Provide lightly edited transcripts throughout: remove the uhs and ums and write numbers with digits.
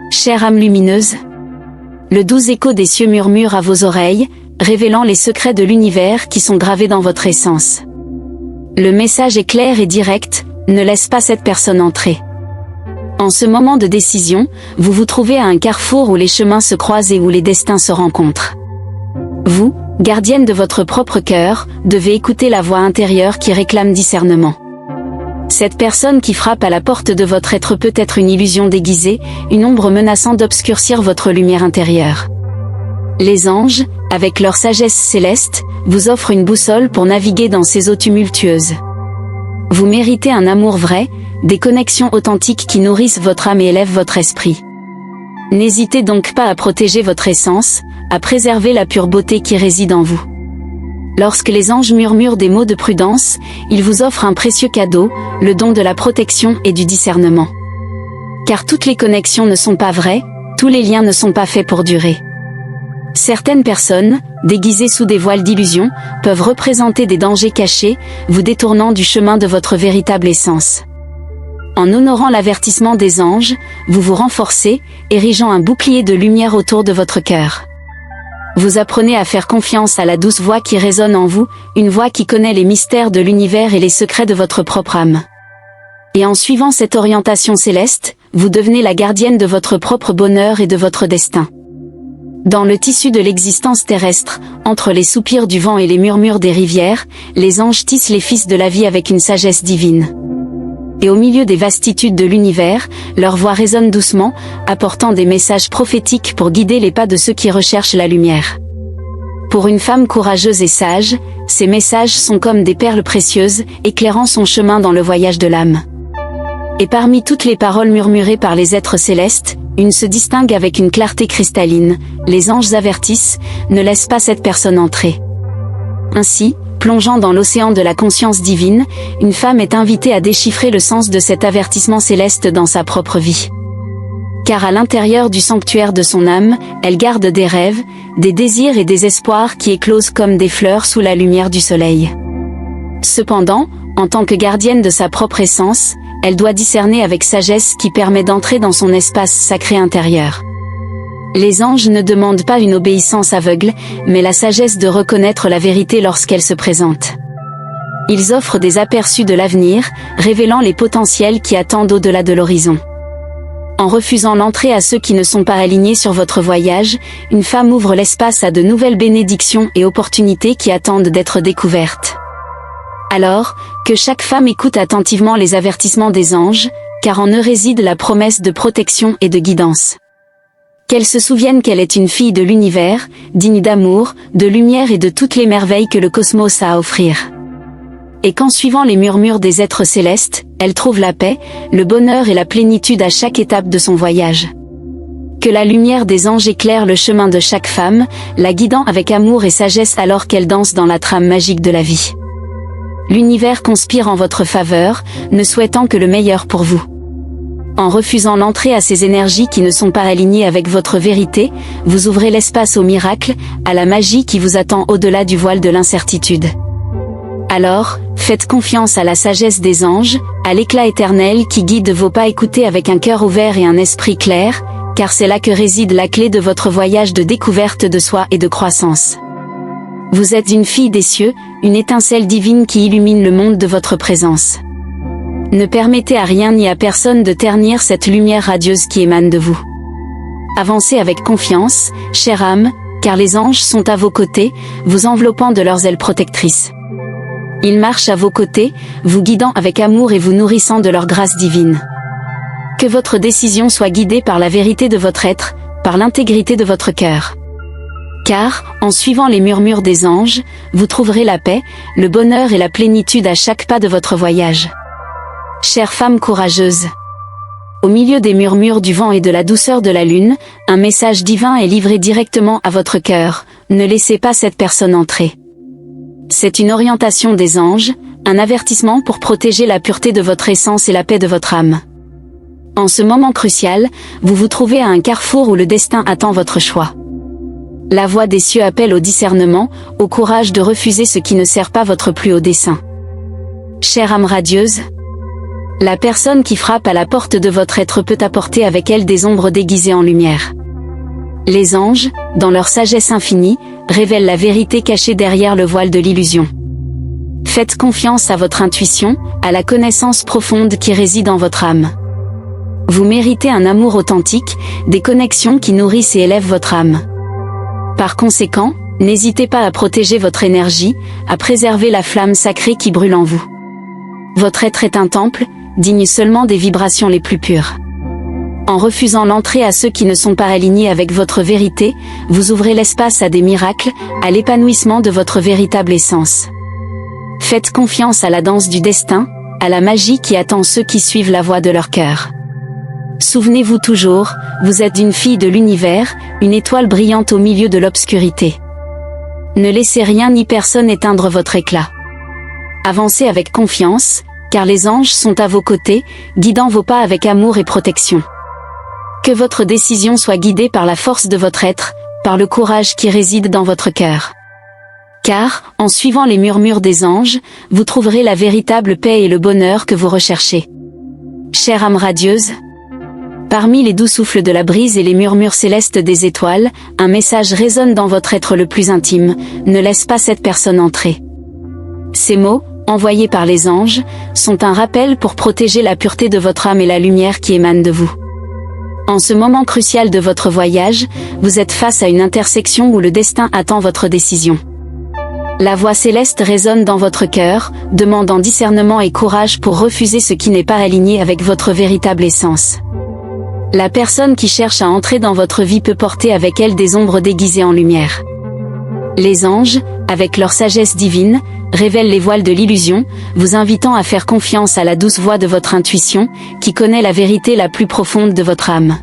Chère âme lumineuse, le doux écho des cieux murmure à vos oreilles, révélant les secrets de l'univers qui sont gravés dans votre essence. Le message est clair et direct, ne laisse pas cette personne entrer. En ce moment de décision, vous vous trouvez à un carrefour où les chemins se croisent et où les destins se rencontrent. Vous, gardienne de votre propre cœur, devez écouter la voix intérieure qui réclame discernement. Cette personne qui frappe à la porte de votre être peut être une illusion déguisée, une ombre menaçant d'obscurcir votre lumière intérieure. Les anges, avec leur sagesse céleste, vous offrent une boussole pour naviguer dans ces eaux tumultueuses. Vous méritez un amour vrai, des connexions authentiques qui nourrissent votre âme et élèvent votre esprit. N'hésitez donc pas à protéger votre essence, à préserver la pure beauté qui réside en vous. Lorsque les anges murmurent des mots de prudence, ils vous offrent un précieux cadeau, le don de la protection et du discernement. Car toutes les connexions ne sont pas vraies, tous les liens ne sont pas faits pour durer. Certaines personnes, déguisées sous des voiles d'illusion, peuvent représenter des dangers cachés, vous détournant du chemin de votre véritable essence. En honorant l'avertissement des anges, vous vous renforcez, érigeant un bouclier de lumière autour de votre cœur. Vous apprenez à faire confiance à la douce voix qui résonne en vous, une voix qui connaît les mystères de l'univers et les secrets de votre propre âme. Et en suivant cette orientation céleste, vous devenez la gardienne de votre propre bonheur et de votre destin. Dans le tissu de l'existence terrestre, entre les soupirs du vent et les murmures des rivières, les anges tissent les fils de la vie avec une sagesse divine. Et au milieu des vastitudes de l'univers, leur voix résonne doucement, apportant des messages prophétiques pour guider les pas de ceux qui recherchent la lumière. Pour une femme courageuse et sage, ces messages sont comme des perles précieuses, éclairant son chemin dans le voyage de l'âme. Et parmi toutes les paroles murmurées par les êtres célestes, une se distingue avec une clarté cristalline, les anges avertissent, ne laisse pas cette personne entrer. Ainsi, plongeant dans l'océan de la conscience divine, une femme est invitée à déchiffrer le sens de cet avertissement céleste dans sa propre vie. Car à l'intérieur du sanctuaire de son âme, elle garde des rêves, des désirs et des espoirs qui éclosent comme des fleurs sous la lumière du soleil. Cependant, en tant que gardienne de sa propre essence, elle doit discerner avec sagesse qui permet d'entrer dans son espace sacré intérieur. Les anges ne demandent pas une obéissance aveugle, mais la sagesse de reconnaître la vérité lorsqu'elle se présente. Ils offrent des aperçus de l'avenir, révélant les potentiels qui attendent au-delà de l'horizon. En refusant l'entrée à ceux qui ne sont pas alignés sur votre voyage, une femme ouvre l'espace à de nouvelles bénédictions et opportunités qui attendent d'être découvertes. Alors, que chaque femme écoute attentivement les avertissements des anges, car en eux réside la promesse de protection et de guidance. Qu'elle se souvienne qu'elle est une fille de l'univers, digne d'amour, de lumière et de toutes les merveilles que le cosmos a à offrir. Et qu'en suivant les murmures des êtres célestes, elle trouve la paix, le bonheur et la plénitude à chaque étape de son voyage. Que la lumière des anges éclaire le chemin de chaque femme, la guidant avec amour et sagesse alors qu'elle danse dans la trame magique de la vie. L'univers conspire en votre faveur, ne souhaitant que le meilleur pour vous. En refusant l'entrée à ces énergies qui ne sont pas alignées avec votre vérité, vous ouvrez l'espace au miracle, à la magie qui vous attend au-delà du voile de l'incertitude. Alors, faites confiance à la sagesse des anges, à l'éclat éternel qui guide vos pas, écoutez avec un cœur ouvert et un esprit clair, car c'est là que réside la clé de votre voyage de découverte de soi et de croissance. Vous êtes une fille des cieux, une étincelle divine qui illumine le monde de votre présence. Ne permettez à rien ni à personne de ternir cette lumière radieuse qui émane de vous. Avancez avec confiance, chère âme, car les anges sont à vos côtés, vous enveloppant de leurs ailes protectrices. Ils marchent à vos côtés, vous guidant avec amour et vous nourrissant de leur grâce divine. Que votre décision soit guidée par la vérité de votre être, par l'intégrité de votre cœur. Car, en suivant les murmures des anges, vous trouverez la paix, le bonheur et la plénitude à chaque pas de votre voyage. Chère femme courageuse, au milieu des murmures du vent et de la douceur de la lune, un message divin est livré directement à votre cœur, ne laissez pas cette personne entrer. C'est une orientation des anges, un avertissement pour protéger la pureté de votre essence et la paix de votre âme. En ce moment crucial, vous vous trouvez à un carrefour où le destin attend votre choix. La voix des cieux appelle au discernement, au courage de refuser ce qui ne sert pas votre plus haut dessein. Chère âme radieuse, La personne qui frappe à la porte de votre être peut apporter avec elle des ombres déguisées en lumière. Les anges, dans leur sagesse infinie, révèlent la vérité cachée derrière le voile de l'illusion. Faites confiance à votre intuition, à la connaissance profonde qui réside en votre âme. Vous méritez un amour authentique, des connexions qui nourrissent et élèvent votre âme. Par conséquent, n'hésitez pas à protéger votre énergie, à préserver la flamme sacrée qui brûle en vous. Votre être est un temple, digne seulement des vibrations les plus pures. En refusant l'entrée à ceux qui ne sont pas alignés avec votre vérité, vous ouvrez l'espace à des miracles, à l'épanouissement de votre véritable essence. Faites confiance à la danse du destin, à la magie qui attend ceux qui suivent la voie de leur cœur. Souvenez-vous toujours, vous êtes une fille de l'univers, une étoile brillante au milieu de l'obscurité. Ne laissez rien ni personne éteindre votre éclat. Avancez avec confiance, car les anges sont à vos côtés, guidant vos pas avec amour et protection. Que votre décision soit guidée par la force de votre être, par le courage qui réside dans votre cœur. Car, en suivant les murmures des anges, vous trouverez la véritable paix et le bonheur que vous recherchez. Chère âme radieuse, parmi les doux souffles de la brise et les murmures célestes des étoiles, un message résonne dans votre être le plus intime, ne laisse pas cette personne entrer. Ces mots, envoyés par les anges, sont un rappel pour protéger la pureté de votre âme et la lumière qui émane de vous. En ce moment crucial de votre voyage, vous êtes face à une intersection où le destin attend votre décision. La voix céleste résonne dans votre cœur, demandant discernement et courage pour refuser ce qui n'est pas aligné avec votre véritable essence. La personne qui cherche à entrer dans votre vie peut porter avec elle des ombres déguisées en lumière. Les anges, avec leur sagesse divine, révèlent les voiles de l'illusion, vous invitant à faire confiance à la douce voix de votre intuition, qui connaît la vérité la plus profonde de votre âme.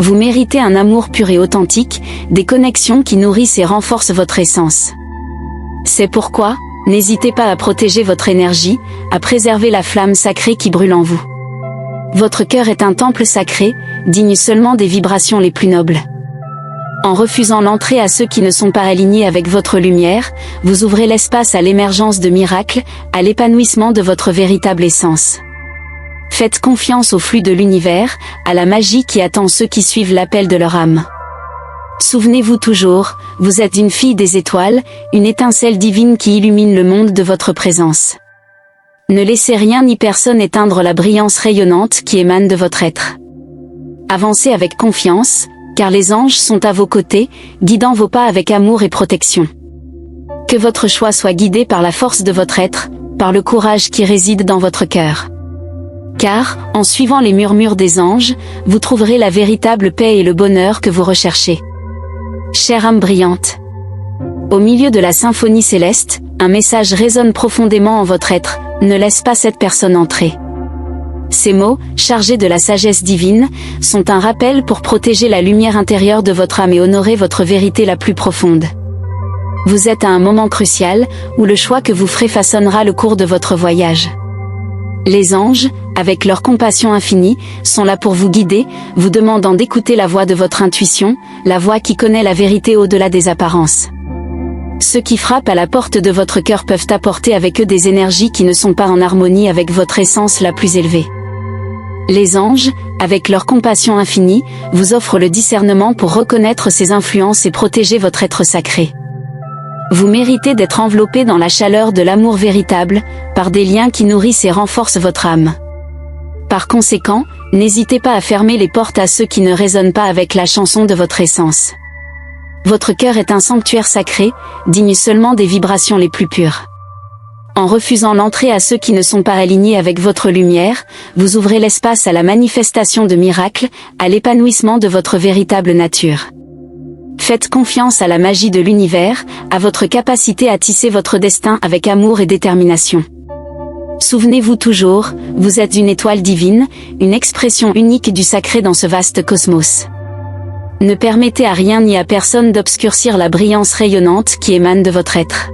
Vous méritez un amour pur et authentique, des connexions qui nourrissent et renforcent votre essence. C'est pourquoi, n'hésitez pas à protéger votre énergie, à préserver la flamme sacrée qui brûle en vous. Votre cœur est un temple sacré, digne seulement des vibrations les plus nobles. En refusant l'entrée à ceux qui ne sont pas alignés avec votre lumière, vous ouvrez l'espace à l'émergence de miracles, à l'épanouissement de votre véritable essence. Faites confiance au flux de l'univers, à la magie qui attend ceux qui suivent l'appel de leur âme. Souvenez-vous toujours, vous êtes une fille des étoiles, une étincelle divine qui illumine le monde de votre présence. Ne laissez rien ni personne éteindre la brillance rayonnante qui émane de votre être. Avancez avec confiance, car les anges sont à vos côtés, guidant vos pas avec amour et protection. Que votre choix soit guidé par la force de votre être, par le courage qui réside dans votre cœur. Car, en suivant les murmures des anges, vous trouverez la véritable paix et le bonheur que vous recherchez. Chère âme brillante, au milieu de la symphonie céleste, un message résonne profondément en votre être, ne laisse pas cette personne entrer. Ces mots, chargés de la sagesse divine, sont un rappel pour protéger la lumière intérieure de votre âme et honorer votre vérité la plus profonde. Vous êtes à un moment crucial, où le choix que vous ferez façonnera le cours de votre voyage. Les anges, avec leur compassion infinie, sont là pour vous guider, vous demandant d'écouter la voix de votre intuition, la voix qui connaît la vérité au-delà des apparences. Ceux qui frappent à la porte de votre cœur peuvent apporter avec eux des énergies qui ne sont pas en harmonie avec votre essence la plus élevée. Les anges, avec leur compassion infinie, vous offrent le discernement pour reconnaître ces influences et protéger votre être sacré. Vous méritez d'être enveloppé dans la chaleur de l'amour véritable, par des liens qui nourrissent et renforcent votre âme. Par conséquent, n'hésitez pas à fermer les portes à ceux qui ne résonnent pas avec la chanson de votre essence. Votre cœur est un sanctuaire sacré, digne seulement des vibrations les plus pures. En refusant l'entrée à ceux qui ne sont pas alignés avec votre lumière, vous ouvrez l'espace à la manifestation de miracles, à l'épanouissement de votre véritable nature. Faites confiance à la magie de l'univers, à votre capacité à tisser votre destin avec amour et détermination. Souvenez-vous toujours, vous êtes une étoile divine, une expression unique du sacré dans ce vaste cosmos. Ne permettez à rien ni à personne d'obscurcir la brillance rayonnante qui émane de votre être.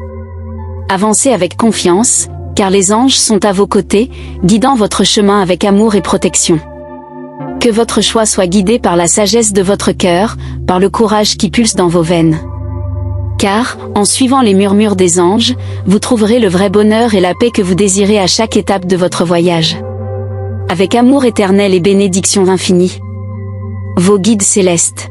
Avancez avec confiance, car les anges sont à vos côtés, guidant votre chemin avec amour et protection. Que votre choix soit guidé par la sagesse de votre cœur, par le courage qui pulse dans vos veines. Car, en suivant les murmures des anges, vous trouverez le vrai bonheur et la paix que vous désirez à chaque étape de votre voyage. avec amour éternel et bénédictions infinies. Vos guides célestes.